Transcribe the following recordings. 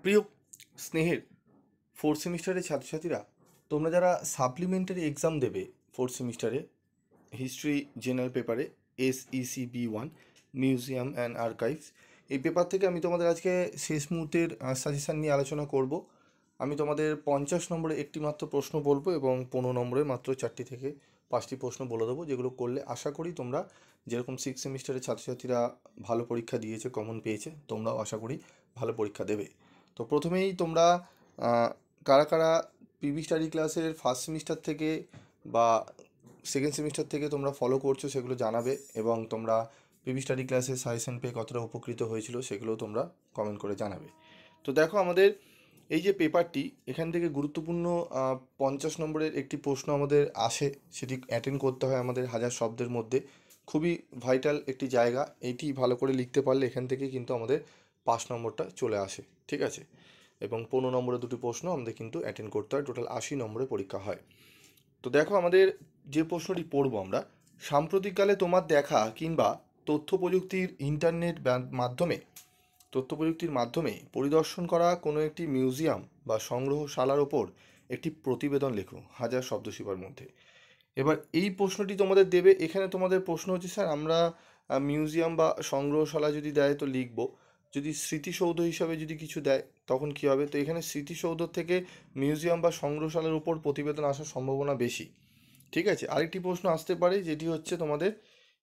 প্রিয় স্নেহের ফোর্থ সেমিস্টারের ছাত্রছাত্রীরা, তোমরা যারা সাপ্লিমেন্টারি এক্সাম দেবে ফোর্থ সেমিস্টারে হিস্ট্রি জেনারেল পেপারে SECB1 মিউজিয়াম অ্যান্ড আর্কাইভস, এই পেপার থেকে আমি তোমাদের আজকে শেষ মুহূর্তের সাজেশান নিয়ে আলোচনা করব। আমি তোমাদের 50 নম্বরে একটি মাত্র প্রশ্ন বলবো এবং 15 নম্বরে মাত্র 4টি থেকে 5টি প্রশ্ন বলে দেবো, যেগুলো করলে আশা করি তোমরা যেরকম সিক্স সেমিস্টারের ছাত্রছাত্রীরা ভালো পরীক্ষা দিয়েছে, কমন পেয়েছে, তোমরাও আশা করি ভালো পরীক্ষা দেবে। তো প্রথমেই তোমরা কারা কারা পিবি স্টাডি ক্লাসের ফার্স্ট সেমিস্টার থেকে বা সেকেন্ড সেমিস্টার থেকে তোমরা ফলো করছো সেগুলো জানাবে, এবং তোমরা পিবি স্টাডি ক্লাসের সাজেশন পেয়ে কতটা উপকৃত হয়েছিল সেগুলোও তোমরা কমেন্ট করে জানাবে। তো দেখো, আমাদের এই যে পেপারটি, এখান থেকে গুরুত্বপূর্ণ 50 নম্বরের একটি প্রশ্ন আমাদের আসে, সেটি অ্যাটেন্ড করতে হয় আমাদের 1000 শব্দের মধ্যে। খুবই ভাইটাল একটি জায়গা, এইটি ভালো করে লিখতে পারলে এখান থেকে কিন্তু আমাদের 5 নম্বরটা চলে আসে, ঠিক আছে। এবং 15 নম্বরে দুটি প্রশ্ন আমাদের কিন্তু অ্যাটেন্ড করতে হয়, টোটাল 80 নম্বরে পরীক্ষা হয়। তো দেখো, আমাদের যে প্রশ্নটি পড়বো আমরা, সাম্প্রতিককালে তোমার দেখা কিংবা তথ্য প্রযুক্তির মাধ্যমে পরিদর্শন করা কোনো একটি মিউজিয়াম বা সংগ্রহশালার ওপর একটি প্রতিবেদন লেখো 1000 শব্দসীমার মধ্যে। এবার এই প্রশ্নটি তোমাদের দেবে, এখানে তোমাদের প্রশ্ন হচ্ছে, স্যার আমরা মিউজিয়াম বা সংগ্রহশালা যদি দেয় তো লিখব, যদি স্মৃতিসৌধ হিসাবে যদি কিছু দেয় তখন কী হবে। তো এখানে স্মৃতিসৌধ থেকে মিউজিয়াম বা সংগ্রহশালার উপর প্রতিবেদন আসার সম্ভাবনা বেশি, ঠিক আছে। আরেকটি প্রশ্ন আসতে পারে, যেটি হচ্ছে তোমাদের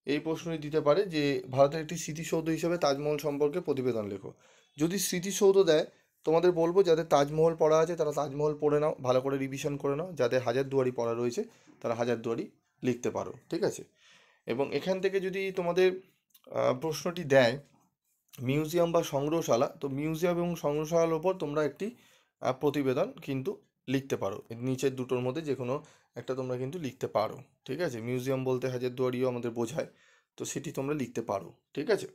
এই প্রশ্নটি দিতে পারে যে ভারতের একটি স্মৃতিসৌধ হিসেবে তাজমহল সম্পর্কে প্রতিবেদন লেখো। যদি স্মৃতিসৌধ দেয়, তোমাদের বলবো যাদের তাজমহল পড়া আছে তারা তাজমহল পড়ে নাও, ভালো করে রিভিশন করে নাও। যাদের হাজারদুয়ারি পড়া রয়েছে তারা হাজারদুয়ারি লিখতে পারো, ঠিক আছে। এবং এখান থেকে যদি তোমাদের প্রশ্নটি দেয় মিউজিয়াম বা সংগ্রহশালা, তো মিউজিয়াম এবং সংগ্রহশালার ওপর তোমরা একটি প্রতিবেদন কিন্তু লিখতে পারো। নিচের দুটোর মধ্যে যে কোনো একটা তোমরা কিন্তু লিখতে পারো, ঠিক আছে। মিউজিয়াম বলতে হাজারদুয়ারিও আমাদের বোঝায়, তো সেটি তোমরা লিখতে পারো, ঠিক আছে।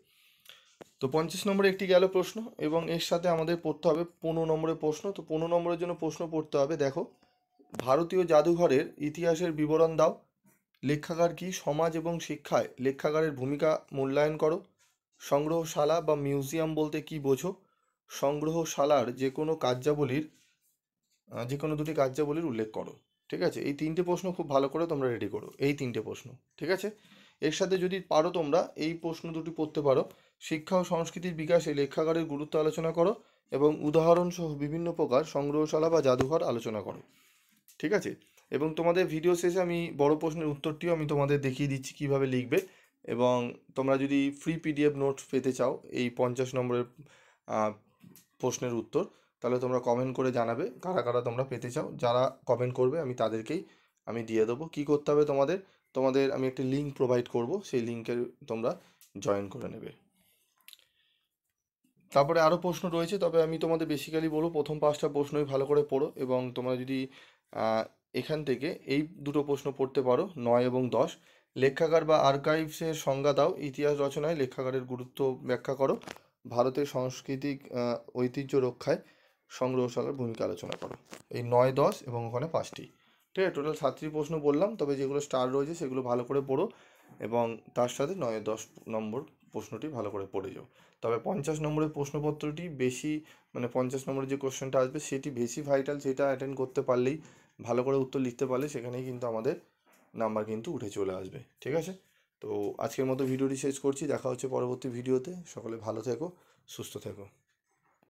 তো 50 নম্বরে একটি গেল প্রশ্ন, এবং এর সাথে আমাদের পড়তে হবে 15 নম্বরের প্রশ্ন। তো 15 নম্বরের জন্য প্রশ্ন পড়তে হবে, দেখো, ভারতীয় জাদুঘরের ইতিহাসের বিবরণ দাও। লেখাগার কি, সমাজ এবং শিক্ষায় লেখাগারের ভূমিকা মূল্যায়ন করো। সংগ্রহশালা বা মিউজিয়াম বলতে কি বোঝো। সংগ্রহশালার যে কোনো দুটি কার্যাবলীর উল্লেখ করো, ঠিক আছে। এই তিনটে প্রশ্ন খুব ভালো করে তোমরা রেডি করো, এই তিনটে প্রশ্ন, ঠিক আছে। এর সাথে যদি পারো তোমরা এই প্রশ্ন দুটি পড়তে পারো, শিক্ষা ও সংস্কৃতির বিকাশে লেখাগারের গুরুত্ব আলোচনা করো, এবং উদাহরণ সহ বিভিন্ন প্রকার সংগ্রহশালা বা জাদুঘর আলোচনা করো, ঠিক আছে। এবং তোমাদের ভিডিও শেষে আমি বড় প্রশ্নের উত্তরটিও আমি তোমাদের দেখিয়ে দিচ্ছি কীভাবে লিখবে। এবং তোমরা যদি ফ্রি PDF নোটস পেতে চাও এই 50 নম্বরের প্রশ্নের উত্তর, তাহলে তোমরা কমেন্ট করে জানাবে কারা কারা তোমরা পেতে চাও। যারা কমেন্ট করবে আমি তাদেরকেই আমি দিয়ে দেবো। কী করতে হবে তোমাদের, আমি একটি লিঙ্ক প্রোভাইড করব, সেই লিঙ্কে তোমরা জয়েন করে নেবে। তারপরে আরও প্রশ্ন রয়েছে, তবে আমি তোমাদের বেসিক্যালি বলবো প্রথম 5টা প্রশ্নই ভালো করে পড়ো। এবং তোমরা যদি এখান থেকে এই দুটো প্রশ্ন পড়তে পারো, 9 এবং 10, লেখাগার বা আর্কাইভসের সংজ্ঞা দাও। ইতিহাস রচনায় লেখাগারের গুরুত্ব ব্যাখ্যা করো। ভারতের সাংস্কৃতিক ঐতিহ্য রক্ষায় সংগ্রহশালার ভূমিকা আলোচনা করো। এই 9, 10 এবং ওখানে 5টি, ঠিক আছে। টোটাল 7টি প্রশ্ন বললাম, তবে যেগুলো স্টার রয়েছে সেগুলো ভালো করে পড়ো, এবং তার সাথে 9, 10 নম্বর প্রশ্নটি ভালো করে পড়ে যাও। তবে 50 নম্বরের প্রশ্নপত্রটি বেশি, মানে 50 নম্বরের যে কোশ্চেনটা আসবে সেটি বেশি ভাইটাল, সেটা অ্যাটেন্ড করতে পারলেই, ভালো করে উত্তর লিখতে পারলে সেখানেই কিন্তু আমাদের নাম্বার কিন্তু উঠে চলে আসবে, ঠিক আছে। তো আজকের মতো ভিডিওটি শেষ করছি, দেখা হচ্ছে পরবর্তী ভিডিওতে। সকলে ভালো থেকো, সুস্থ থেকো।